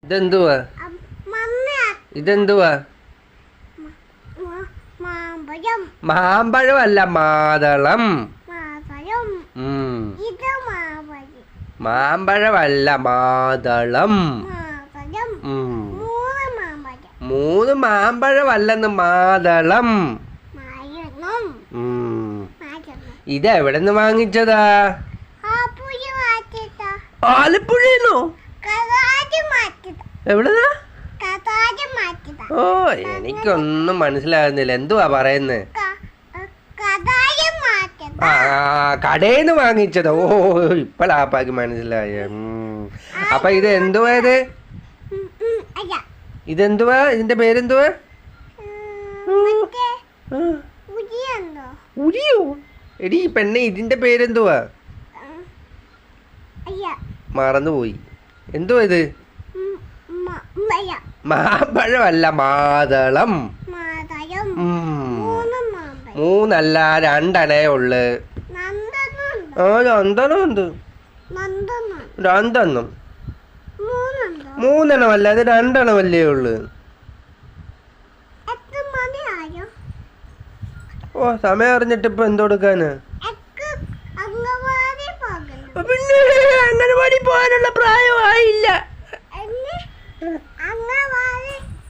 ഇതെന്തുവാ? ഇതെന്തുവാ? മാമ്പഴമല്ല, മാതളം. മാമ്പഴമല്ല, മാതളം. 3 മാമ്പഴമല്ലെന്ന്, മാതളം. ഇതെവിടെ നിന്ന് വാങ്ങിച്ചതാ? ആലപ്പുഴന്നോ? എവിടെന്നാ? ഓ, എനിക്കൊന്നും മനസ്സിലാകുന്നില്ല. എന്തുവാ പറയുന്നത്? ആ, കടയിന്ന് വാങ്ങിച്ചതോ? ഓ, ഇപ്പോഴാപ്പാക്ക് മനസ്സിലായ. അപ്പൊ ഇത് എന്തുവാ? ഇതെന്തുവാ? ഇതിന്റെ പേരെന്തുവാ? ഉരിയോ? എടി പെണ്ണെ, ഇതിന്റെ പേരെന്തുവാ? മറന്നുപോയി. എന്തുവാ ഇത്? മാമ്പഴമല്ല, മാതളം. 3 അല്ല, 2 ഉള്ളു. ആ, 2 ഉണ്ട്. 2 3 അല്ല, അത് 2 ഉള്ളു. ഓ, സമയം അറിഞ്ഞിട്ട് ഇപ്പൊ എന്തെടുക്കാന്? പിന്നെ അംഗനവാടി പോകാനുള്ള പ്രായമായില്ല.